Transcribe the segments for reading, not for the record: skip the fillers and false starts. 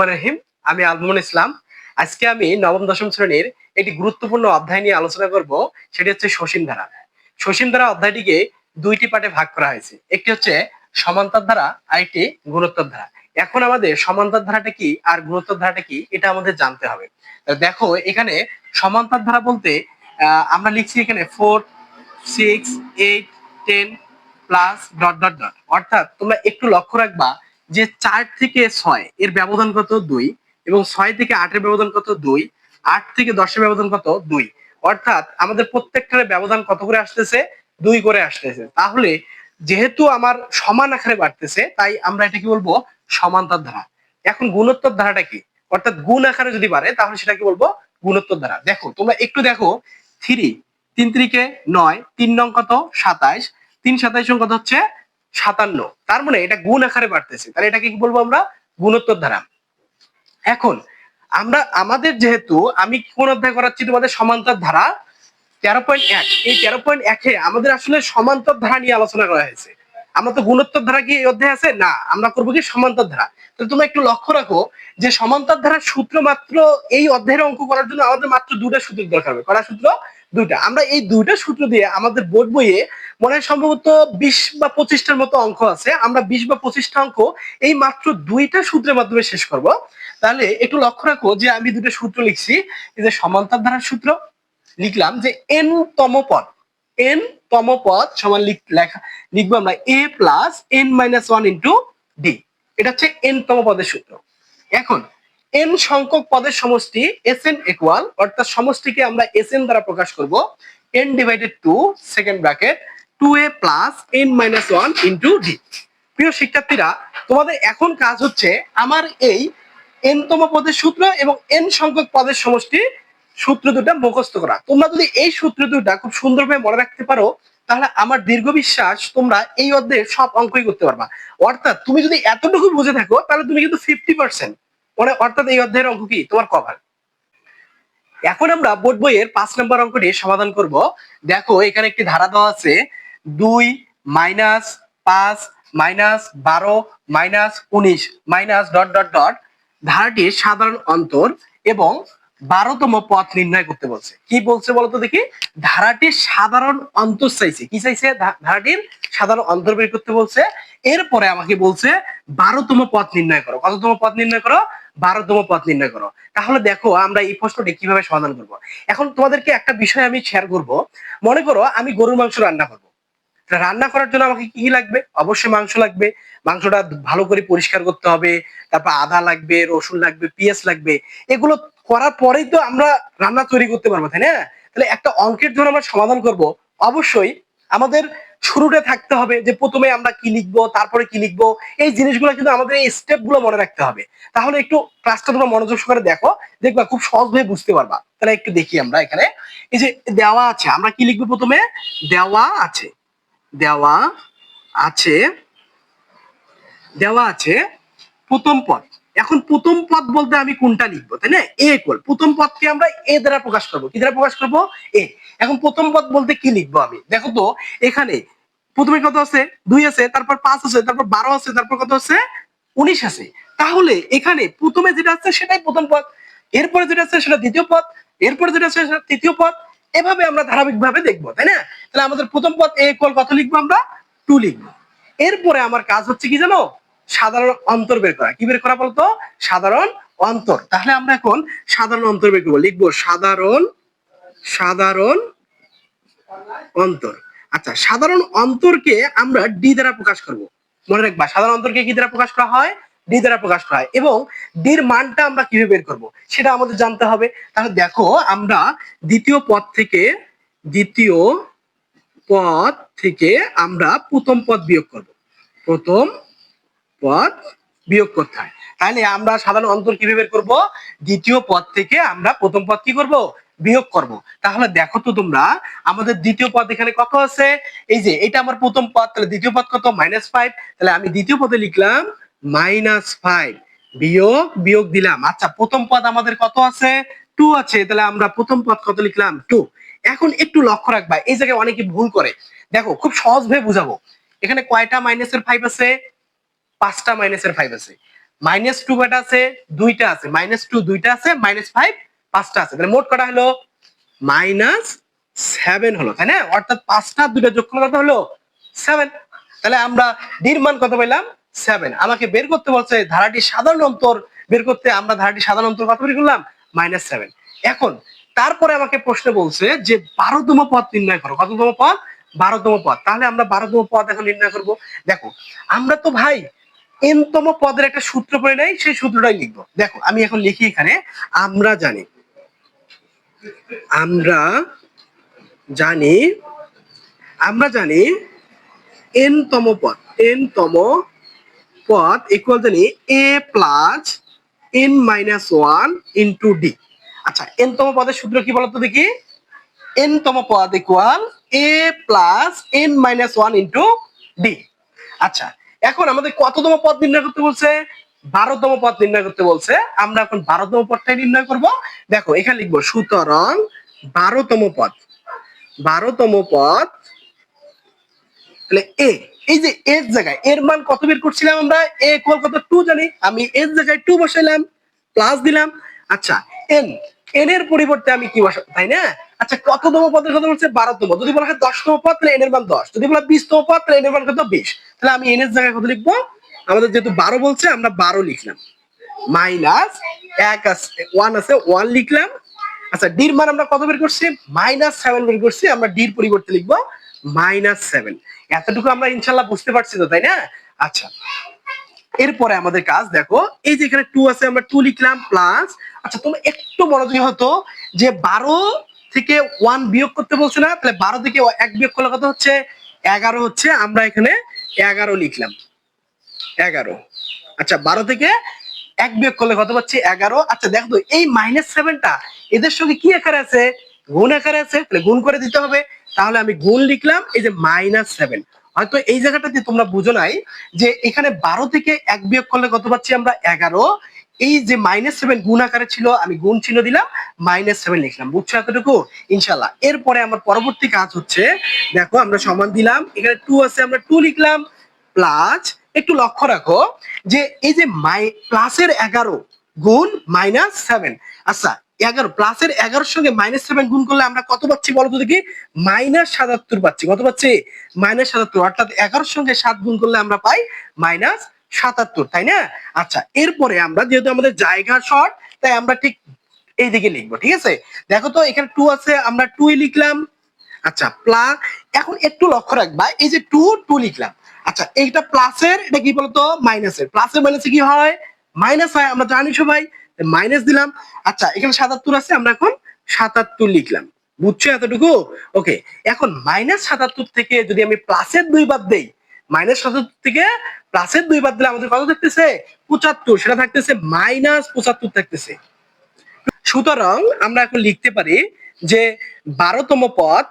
রহিম। আমি আলমুন ইসলাম। আজকে আমি নবম দশম শ্রেণীর একটি গুরুত্বপূর্ণ অধ্যায় নিয়ে আলোচনা করব। সেটি হচ্ছে সসীম ধারা। সসীম ধারা অধ্যায়টিকে দুইটি পার্টে ভাগ করা হয়েছে। একটি হচ্ছে সমান্তর ধারা, আর একটি গুণোত্তর ধারা। এখন আমাদের সমান্তর ধারাটা কি আর গুণোত্তর ধারাটা কি এটা আমাদের জানতে হবে। দেখো এখানে সমান্তর ধারা বলতে আমরা লিখছি এখানে 4, 6, 8, 10 প্লাস ডট ডট ডট। অর্থাৎ তোমরা একটু লক্ষ্য রাখবা যে 4 থেকে 6 এর ব্যবধান কত 2, এবং 6 থেকে 8 এর ব্যবধান কত 2, 8 থেকে 10 এর ব্যবধান কত 2। অর্থাৎ আমাদের প্রত্যেকটার ব্যবধান কত করে আসতেছে, 2 করে আসতেছে। তাহলে যেহেতু আমার সমান আকারে বাড়তেছে, তাই আমরা এটা কি বলবো, সমান্তর ধারা। এখন গুণোত্তর ধারাটা কি, অর্থাৎ গুণ আকারে যদি বাড়ে তাহলে সেটা কি বলবো, গুণোত্তর ধারা। দেখো তোমরা একটু দেখো, 3, 3 3 9, 3 নং কত 27, 3 27 নং কত হচ্ছে 57। তার মানে এটা গুণ আকারে বাড়তেছে, তাহলে এটাকে কি বলবো আমরা, গুণোত্তর ধারা। এখন আমরা আমাদের যেহেতু আমি কোন অধ্যায় করাচ্ছি তোমাদের, সমান্তর ধারা 13.1। এই 13.1 আমাদের আসলে সমান্তর ধারা নিয়ে আলোচনা করা হয়েছে। আমরা তো গুণোত্তর ধারা কি এই অধ্যায়ে আছে না, আমরা করবো কি সমান্তর ধারা। তো তোমরা একটু লক্ষ্য রাখো যে সমান্তর ধারার সূত্র মাত্র এই অধ্যায়ের অঙ্ক করার জন্য আমাদের মাত্র দুটা সূত্র দরকার হবে। করা সূত্র দুইটা। আমরা এই দুইটা সূত্র দিয়ে আমাদের বোর্ড বইয়ে মনে হয় সম্ভবত 20 বা 25টার মতো অঙ্ক আছে। আমরা 20 বা 25টা অঙ্ক এই মাত্র দুইটা সূত্রের মাধ্যমে শেষ করব। তাহলে একটু লক্ষ্য রাখো যে আমি দুটো সূত্র লিখছি। এই যে সমান্তর ধারার সূত্র লিখলাম যে n তম পদ, n তম পদ সমান লিখবো আমরা a plus n minus 1 into d। এটা হচ্ছে n তম পদের সূত্র। এখন n সংখ্যক পদের সমষ্টি Sn ইকুয়াল, অর্থাৎ সমষ্টিকে আমরা Sn দ্বারা প্রকাশ করব n divided 2 second bracket 2a plus n minus 1 into d। প্রিয় শিক্ষার্থীরা, তোমাদের এখন কাজ হচ্ছে আমার এই n তম পদের সূত্র এবং n সংখ্যক পদের সমষ্টি সূত্র দুটা মুখস্থ করা। তোমরা যদি এই সূত্র দুটা খুব সুন্দরভাবে মনে রাখতে পারো, তাহলে আমার দীর্ঘ বিশ্বাস তোমরা এই অধ্যায়ে সব অঙ্কই করতে পারবা। অর্থাৎ তুমি যদি এতটুকু বুঝে থাকো তাহলে তুমি কিন্তু 50%, মানে অর্থাৎ এই অধ্যায়ের অঙ্ক কি তোমার কভার। এখন আমরা বোর্ড বইয়ের 5 নম্বর অঙ্কটি সমাধান করব। দেখো এখানে একটি ধারা দেওয়া আছে 2 minus 5 minus 12 minus 19 minus dot dot dot. ধারাটির সাধারণ অন্তর এবং 12তম পথ নির্ণয় করতে বলছে। কি বলছে বলতো দেখি, ধারাটির সাধারণ অন্তর চাইছে। কি চাইছে, ধারাটির সাধারণ অন্তর বের করতে বলছে। এরপরে আমাকে বলছে 12তম পথ নির্ণয় করো। কততম পথ নির্ণয় করো, 12তম পথ নির্ণয় করো। তাহলে দেখো আমরা এই প্রশ্নটি কিভাবে সমাধান করব। এখন তোমাদেরকে একটা বিষয় আমি শেয়ার করব। মনে করো আমি গরুর মাংস রান্না করব। রান্না করার জন্য আমাকে কি লাগবে, অবশ্যই মাংস লাগবে। মাংসটা ভালো করে পরিষ্কার করতে হবে, তারপর আদা লাগবে, রসুন লাগবে, পেঁয়াজ লাগবে। এগুলো করার পরেই তো আমরা রান্না তৈরি করতে পারবো, তাই না? তাহলে একটা অঙ্কের জন্য আমরা সমাধান করব, অবশ্যই আমাদের শুরুটা থাকতে হবে যে প্রথমে আমরা কি লিখবো, তারপরে কি লিখবো। এই জিনিসগুলো কিন্তু আমাদের এই স্টেপ গুলো মনে রাখতে হবে। তাহলে একটু ক্লাসটা তোমরা মনোযোগ সহকারে দেখো, দেখবা খুব সহজভাবে বুঝতে পারবা। তাহলে একটু দেখি আমরা এখানে এই যে দেওয়া আছে, আমরা কি লিখবো প্রথমে, দেওয়া আছে, দেওয়া আছে, দেওয়া আছে প্রথম পদ। এখন প্রথম পদ বলতে আমি কোনটা লিখবো, তাই না? এ ইকুয়াল, প্রথম পদকে আমরা এ দ্বারা প্রকাশ করবো। কি দ্বারা প্রকাশ করবো, এ। এখন প্রথম পদ বলতে কি লিখবো আমি, দেখো তো এখানে প্রথমে কত আছে, 2 আছে, তারপর 5 আছে, তারপর 12 আছে, তারপর কত আছে, 19 আছে। তাহলে এখানে প্রথমে যেটা আছে সেটাই প্রথম পদ, এরপরে যেটা আছে সেটা দ্বিতীয় পদ, এরপরে যেটা আছে সেটা তৃতীয় পদ। এভাবে আমরা ধারাবাহিক ভাবে দেখবো, তাই না? তাহলে আমাদের প্রথম পদ এ ইকুয়াল কত লিখবো, আমরা 2 লিখবো। এরপরে আমার কাজ হচ্ছে কি জানো, সাধারণ অন্তর বের করা। কি বের করা বলতো, সাধারণ অন্তর। তাহলে আমরা এখন সাধারণ অন্তর বের করবো, লিখবো সাধারণ, সাধারণ অন্তর। আচ্ছা, সাধারণ অন্তরকে আমরা ডি দ্বারা প্রকাশ করব। মনে রাখবা সাধারণ অন্তরকে কি দ্বারা প্রকাশ করা হয়, ডি দ্বারা প্রকাশ করা হয়। এবং ডির মানটা আমরা কিভাবে বের করব সেটা আমাদের জানতে হবে। তাহলে দেখো আমরা দ্বিতীয় পদ থেকে, দ্বিতীয় পদ থেকে আমরা প্রথম পদ বিয়োগ করব। প্রথম পদ বিয়োগ করতে হয়। তাহলে আমরা সাধারণ অন্তর কিভাবে বের করব, দ্বিতীয় পদ থেকে আমরা প্রথম পদ কি করব, বিয়োগ করব। তাহলে দেখো তো তোমরা, আমাদের দ্বিতীয় পদ এখানে কত আছে, এই যে এটা আমার প্রথম পদ, তাহলে দ্বিতীয় পদ কত, -5। তাহলে আমি দ্বিতীয় পদে লিখলাম -5 বিয়োগ, বিয়োগ দিলাম। আচ্ছা, প্রথম পদ আমাদের কত আছে, 2 আছে, তাহলে আমরা প্রথম পদ কত লিখলাম, 2। এখন একটু লক্ষ্য রাখবা, এই জায়গায় অনেকে ভুল করে। দেখো খুব সহজ ভাবে বুঝাবো। এখানে কয়টা -5 আছে, 5টা -5 আছে। -2 কয়টা আছে? দুইটা আছে। -2 দুইটা আছে, -5 পাঁচটা আছে। তাহলে মোট কটা হলো? -7 হলো, তাই না? অর্থাৎ পাঁচটা দুইটা যোগ করলে কত হলো? 7। তাহলে আমরা ডির মান কত পেলাম? 7। আমাকে বের করতে বলছে ধারাটি সাধারণ অন্তর বের করতে, আমরা ধারাটি সাধারণ অন্তর কত বের করলাম? -7। এখন তারপরে আমাকে প্রশ্ন বলছে যে 12তম পদ নির্ণয় করো। কততম পদ? 12তম পদ। তাহলে আমরা 12তম পদ এখন নির্ণয় করব। দেখো আমরা তো ভাই n তম পদের একটা সূত্র পড়ে নাই, সেই সূত্রটাই লিখবো। দেখো আমি এখন লিখি এখানে, আমরা জানি আমরা জানি আমরা জানি n তম পদ ইকুয়াল জানি a plus n-1 into D. আচ্ছা n তম পদের সূত্র কি বলতো দেখি? n তম পদ equal a plus n-1 into D. আচ্ছা এখন আমাদের কততম পদ নির্ণয় করতে বলছে? 12তম পদ নির্ণয় করতে বলছে। আমরা এখন 12তম পদটাই নির্ণয় করব। দেখো এখানে লিখবো সুতরাং 12তম পদ তাহলে এ, এই যে এর জায়গায় এর মান কত বের করছিলাম আমরা? এ ইকুয়াল কত? 2 জানি। আমি এর জায়গায় 2 বসাইলাম, প্লাস দিলাম। আচ্ছা এন এর পরিবর্তে আমি কি বসাবো, তাই না? আচ্ছা কততম পদের কথা বলছে? 12তম। যদি বলা হয় 10তম পদ তাহলে এন এর মান 10, যদি বলা 20তম পদ তাহলে এন এর মান কত? 20। তাহলে আমি এন এর জায়গায় কত লিখবো? আমাদের যেহেতু 12 বলছে আমরা 12 লিখলাম, মাইনাস 1 আছে 1 আছে 1 লিখলাম। আচ্ছা ডির মান আমরা কত বের করছি? -7 বের করছি। আমরা ডির পরিবর্তে লিখবো -7। এতটুকু আমরা ইনশাআল্লাহ বুঝতে পারছি তো, তাই না? আচ্ছা এরপরে আমাদের কাজ দেখো, এই যে এখানে 2 আছে আমরা 2 লিখলাম প্লাস। আচ্ছা তোমরা একটু মনোযোগী হতো, যে 12 থেকে 1 বিয়োগ করতে বলছে না? তাহলে 12 থেকে 1 বিয়োগ করলে কত হচ্ছে? 11 হচ্ছে। আমরা এখানে 11 লিখলাম, 11। আচ্ছা 12 থেকে 1 বিয়োগ করলে কত পাচ্ছি? 11। আচ্ছা দেখো তো এই -7টা এদের সঙ্গে কি আকারে আছে? গুণ আকারে আছে। তাহলে গুণ করে দিতে হবে। তাহলে আমি গুণ লিখলাম, এই যে -7। হয়তো এই জায়গাটাতে তোমরা বুঝো নাই যে এখানে 12 থেকে 1 বিয়োগ করলে কত পাচ্ছি আমরা? 11। এই যে -7 গুণ আকারে ছিল, আমি গুণ চিহ্ন দিলাম, -7 লিখলাম। বুঝছো এতটুকু? ইনশাআল্লাহ। এরপরে আমার পরবর্তী কাজ হচ্ছে, দেখো আমরা সমান দিলাম, এখানে 2 আছে আমরা 2 লিখলাম প্লাস। একটু লক্ষ্য রাখো যে এই যে প্লাসের 11 গুণ -7। আচ্ছা 11 প্লাসের 11 সঙ্গে -7 গুণ করলে আমরা কত পাচ্ছি বলতো দেখি? -77 পাচ্ছি। কত পাচ্ছি? -77। অর্থাৎ 11 সঙ্গে 7 গুণ করলে আমরা পাই -77, তাই না? আচ্ছা এরপরে আমরা যেহেতু আমাদের জায়গা শর্ট, তাই আমরা ঠিক এই দিকে লিখবো, ঠিক আছে? দেখো তো এখানে 2 আছে, আমরা 2 লিখলাম। আচ্ছা প্লাস, এখন একটু লক্ষ্য রাখবা, এই যে 2 লিখলাম। আচ্ছা এইটা প্লাসের, এটা কি বলতো? মাইনাসের। প্লাসের মাইনাসে কি হয়? মাইনাস হয়, আমরা জানি সবাই। মাইনাস দিলাম। আচ্ছা এখানে 77 আছে, আমরা এখন 77 লিখলাম। বুঝছো এতটুকু? ওকে। এখন -77 থেকে যদি আমি প্লাসের 2 বাদ দেই, -77 থেকে প্লাসের 2 বাদ দিলে আমাদের কত থাকতেছে? 75। সেটা থাকতেছে -75 থাকতেছে। সুতরাং আমরা এখন লিখতে পারি যে 12তম পদ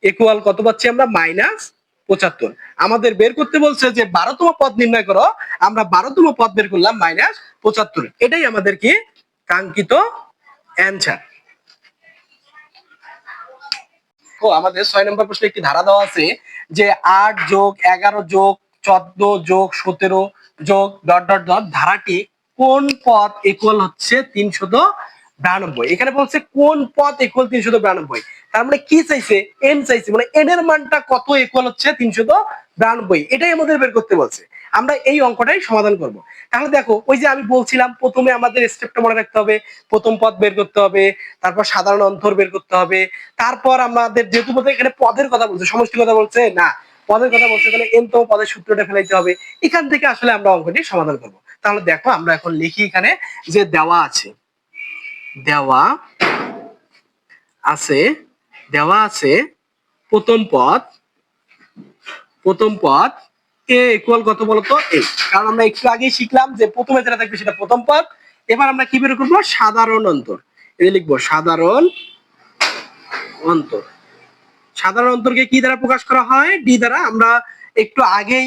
ইকুয়াল কত পাচ্ছি আমরা? -75। আমাদের বের করতে বলছে যে 12তম পদ নির্ণয় করো। আমরা 12তম পদ বের করলাম -75। এটাই আমাদের কি কাঙ্ক্ষিত অ্যানসার। ও আমাদের 6 নম্বর প্রশ্নে একটি ধারা দেওয়া আছে যে 8 যোগ 11 যোগ 14 যোগ 17 যোগ ডট ডট ডট ধারাটি কোন পদ ইকুয়াল হচ্ছে 392। এখানে বলছে কোন পদ ইকুয়াল 392। তার মানে কি চাইছে? এন চাইছে, মানে এন এর মানটা কত ইকুয়াল হচ্ছে 392। এটাই আমাদের বের করতে বলছে। আমরা এই অঙ্কটাই সমাধান করব। তাহলে দেখো ওই যে আমি বলছিলাম প্রথমে আমাদের স্টেপটা মনে রাখতে হবে, প্রথম পদ বের করতে হবে, তারপর সাধারণ অন্তর বের করতে হবে, তারপর আমাদের যেহেতু বলতে এখানে পদের কথা বলছে, সমষ্টি কথা বলছে না, পদের কথা বলছে, তাহলে এন তম পদের সূত্রটা ফেলাইতে হবে। এখান থেকে আসলে আমরা অঙ্কটি সমাধান করব। তাহলে দেখো আমরা এখন লিখি এখানে যে দেওয়া আছে দেওয়া আছে প্রথম পদ এ ইকুয়াল কত বলতো? এ। কারণ আমরা একটু আগেই শিখলাম যে প্রথমে যেটা থাকবে সেটা প্রথম পদ। এবার আমরা কি বের করবো? সাধারণ অন্তর। এই লিখবো সাধারণ অন্তর। সাধারণ অন্তরকে কি দ্বারা প্রকাশ করা হয়? ডি দ্বারা। আমরা একটু আগেই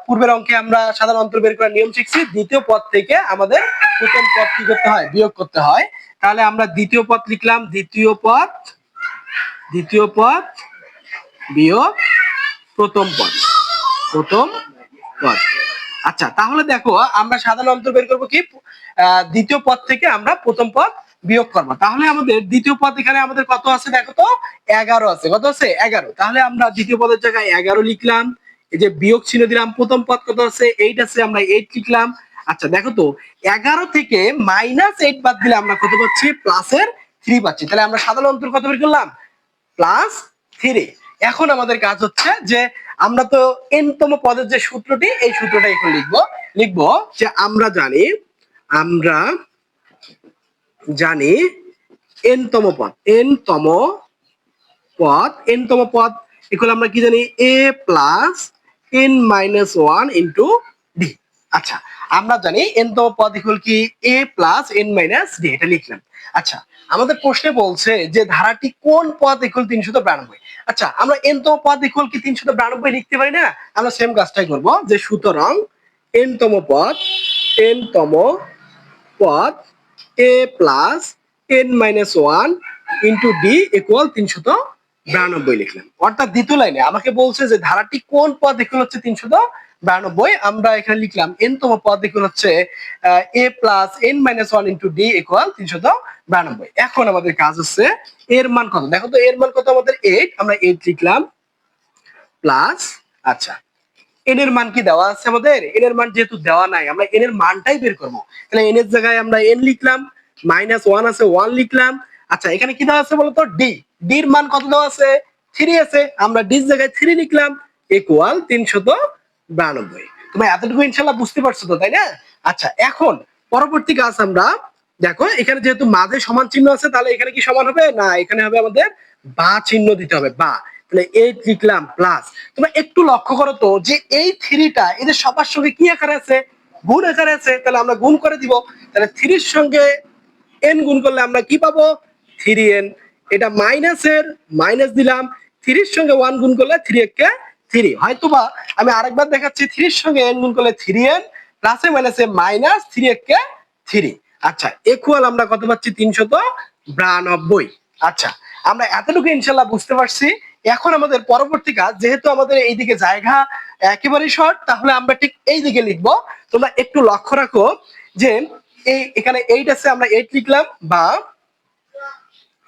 পূর্বের অঙ্কে আমরা সাধারণ অন্তর বের করার নিয়ম শিখছি। দ্বিতীয় পদ থেকে আমাদের প্রথম পদ কি করতে হয়? বিয়োগ করতে হয়। তাহলে আমরা দ্বিতীয় পদ লিখলাম, দ্বিতীয় পদ বিয়োগ প্রথম পদ। আচ্ছা, তাহলে দেখো আমরা সাধারণ অন্তর বের করবো কি, দ্বিতীয় পদ থেকে আমরা প্রথম পদ বিয়োগ করবো। তাহলে আমাদের দ্বিতীয় পদ এখানে আমাদের কত আছে দেখো তো, 11 আছে। কত আছে? 11। তাহলে আমরা দ্বিতীয় পদের জায়গায় 11 লিখলাম, এই যে বিয়োগ চিহ্ন দিলাম, প্রথম পদ কত আছে? 8 আছে, আমরা 8 লিখলাম। আচ্ছা দেখো তো, 11 থেকে -8 বাদ দিলে আমরা কত পাচ্ছি? প্লাসের 3 পাচ্ছি। তাহলে আমরা সাধারণ অন্তর কত বের করলাম? +3। এখন আমাদের কাজ হচ্ছে যে আমরা তো n তম পদের যে সূত্রটি, এই সূত্রটা এখন লিখবো যে আমরা জানি n তম পদ, এগুলো আমরা কি জানি? a plus n minus 1 into D. আচ্ছা, আমরা জানি n তম পদ ইকুয়াল কি a plus n minus D, এটা লিখলাম। আচ্ছা, আমাদের প্রশ্নে বলছে যে ধারাটি কোন পদ ইকুয়াল 392। আচ্ছা, আমরা n তম পদ ইকুয়াল কি 392 লিখতে পারি না? আমরা সেম কাজটাই করব, যে সুতরাং n তম পদ a plus n minus 1 into D equal 392 লিখলাম। অর্থাৎ দ্বিতীয় লাইনে আমাকে বলছে যে ধারাটি কোন পদ ইকুয়াল হচ্ছে 392, আমরা এখানে লিখলাম n তম পদ ইকুয়াল হচ্ছে a plus n minus 1 into D equal 392। এখন আমাদের কাজ হচ্ছে এর মান কত দেখো তো, এর মান কত আমাদের 8, আমরা 8 লিখলাম প্লাস, আচ্ছা n এর মান কি দেওয়া আছে আমাদের? n এর মান যেহেতু দেওয়া নাই, আমরা n এর মানটাই বের করব। তাহলে n এর জায়গায় আমরা n লিখলাম, -1 আছে 1 লিখলাম। আচ্ছা, এখানে কি দেওয়া আছে বলতো? d। d এর মান কত দেওয়া আছে? 3 আছে, আমরা d এর জায়গায় 3 লিখলাম ইকুয়াল 392। তোমরা এতটুকু ইনশাআল্লাহ বুঝতে পারছো তো, তাই না? আচ্ছা, এখন পরবর্তী কাজ আমরা দেখো, এখানে যেহেতু মাঝে সমান চিহ্ন আছে, তাহলে এখানে কি সমান হবে না? এখানে হবে আমাদের বা চিহ্ন দিতে হবে, বা। তাহলে 8 লিখলাম প্লাস, তোমরা একটু লক্ষ্য করো তো যে এই 3টা এদের সবার সঙ্গে কি আকারে আছে? গুণ আকারে আছে। তাহলে আমরা গুণ করে দিব। তাহলে 3 এর সঙ্গে n গুণ করলে আমরা কি পাবো? 3n। এটা মাইনাসের মাইনাস দিলাম, 3 এর সঙ্গে 1 গুণ করলে 3 কে 3। হয়তোবা আমি আরেকবার দেখাচ্ছি, 3 এর সঙ্গে n গুণ করলে 3n, প্লাসে মাইনাসে মাইনাস, 3 কে 3। আচ্ছা, ইকুয়াল আমরা কত পাচ্ছি? 392। আচ্ছা, আমরা এতটুকু ইনশাআল্লাহ বুঝতে পারছি। এখন আমাদের পরবর্তী কাজ, যেহেতু আমাদের এইদিকে জায়গা একেবারে শর্ট, তাহলে আমরা ঠিক এই দিকে লিখবো। তোমরা একটু লক্ষ্য রাখো যে এখানে 8 আছে, আমরা 8 লিখলাম, বা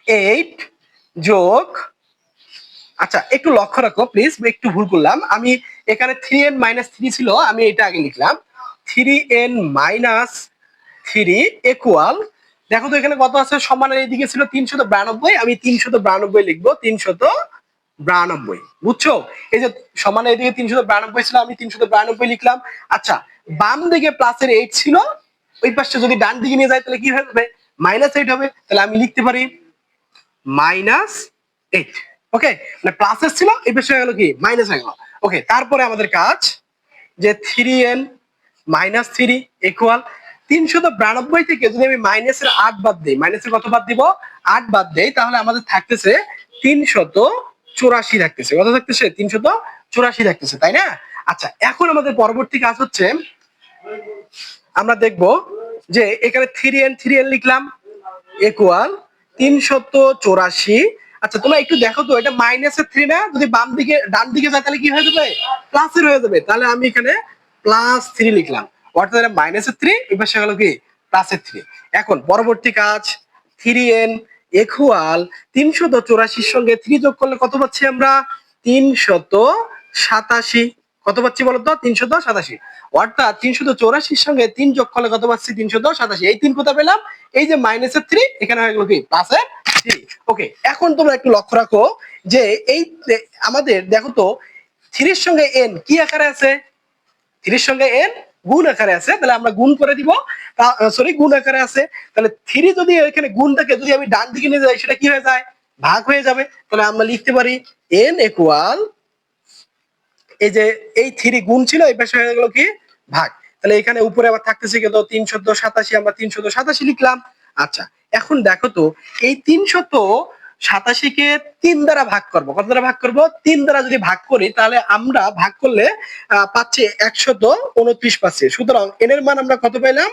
8 যোগ, আচ্ছা একটু লক্ষ্য রাখো প্লিজ, একটু ভুল করলাম আমি। এখানে 3n মাইনাস 3 ছিল, আমি এটা আগে লিখলাম 3n মাইনাস 3 ইকুয়াল, দেখো তো এখানে কত আছে? সমানের এইদিকে ছিল 392, আমি 392 লিখবো, 392। বুঝছো? এই যে সমানের এইদিকে 392 ছিল, আমি 392 লিখলাম। আচ্ছা, বাম দিকে প্লাসের 8 ছিল, ওই পাশে যদি ডান দিকে নিয়ে যায় তাহলে কি হয়ে যাবে? -8 হবে। তাহলে আমি লিখতে পারি -8। ওকে, মানে প্লাসের ছিল, এই পাশে হয়ে গেল কি মাইনাস হয়ে গেল। ওকে, তারপরে আমাদের কাজ যে 3n মাইনাস 3 ইকুয়াল 392 থেকে যদি আমি মাইনাসের 8 বাদ দিই, মাইনাসের কত বাদ দিব? 8 বাদ দেই, তাহলে আমাদের থাকতেছে 384 থাকতেছে। কত থাকতেছে? 384 থাকতেছে, তাই না? আচ্ছা, এখন আমাদের পরবর্তী কাজ হচ্ছে আমরা দেখব যে এখানে 3n লিখলাম ইকুয়াল 384। আচ্ছা, তোমরা একটু দেখো তো, এটা মাইনাসের 3 না? যদি বাম দিকে ডান দিকে যায় তাহলে কি হয়ে যাবে? প্লাসের হয়ে যাবে। তাহলে আমি এখানে +3 লিখলাম, অর্থাৎ এটা -3, এই পাশে গেল কি +3। এখন পরবর্তী কাজ, 3n ইকুয়াল 384 সঙ্গে 3 যোগ করলে কত পাচ্ছি আমরা? 387। কত পাচ্ছি বলতো? 387। অর্থাৎ 384 সঙ্গে 3 যোগ করলে কত পাচ্ছি? 387। এই 3 কোথা পেলাম? এই যে মাইনাসের 3, এখানে হয়ে গেল কি প্লাসের 3। ওকে, এখন তোমরা একটু লক্ষ্য রাখো যে এই আমাদের দেখো তো 3 এর সঙ্গে n কি আকারে আছে? 3 এর সঙ্গে n গুণ আকারে আছে, তাহলে আমরা গুণ করে দিব। সরি, গুণ আকারে আছে। তাহলে 3 যদি এখানে গুণটাকে যদি আমি ডান দিকে নিয়ে যাই, সেটা কি হয়ে যায়? ভাগ হয়ে যাবে। তাহলে আমরা লিখতে পারি n ইকুয়াল, এই যে এই 3 গুণ ছিল, এই পাশে হয়ে গেল কি ভাগ। তাহলে এখানে উপরে আবার থাকতেছে কত? 387, আমরা 387 লিখলাম। আচ্ছা, এখন দেখো তো এই 387 কে 3 দ্বারা ভাগ করব। কত দ্বারা ভাগ করব? 3 দ্বারা যদি ভাগ করি, তাহলে আমরা ভাগ করলে পাচ্ছি 129 পাচ্ছি। সুতরাং n এর মান আমরা কত পেলাম?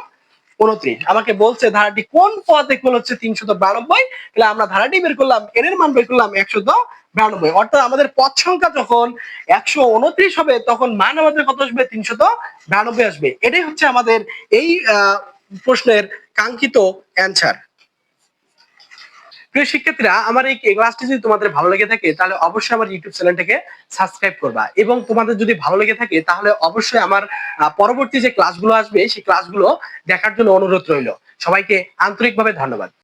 29। আমাকে বলছে ধারাটি কোন পদ ইকুয়াল হচ্ছে 392। তাহলে আমরা ধারাটি বের করলাম, n এর মান বের করলাম 92। অর্থাৎ আমাদের পদ সংখ্যা যখন 129 হবে তখন মান আমাদের কত আসবে? 392 আসবে। এটাই হচ্ছে আমাদের এই প্রশ্নের কাঙ্ক্ষিত অ্যান্সার। প্রিয় শিক্ষার্থীরা, আমার এই ক্লাসটি যদি তোমাদের ভালো লেগে থাকে তাহলে অবশ্যই আমার ইউটিউব চ্যানেলটাকে সাবস্ক্রাইব করবা, এবং তোমাদের যদি ভালো লেগে থাকে তাহলে অবশ্যই আমার পরবর্তী যে ক্লাসগুলো আসবে সেই ক্লাসগুলো দেখার জন্য অনুরোধ রইল। সবাইকে আন্তরিকভাবে ধন্যবাদ।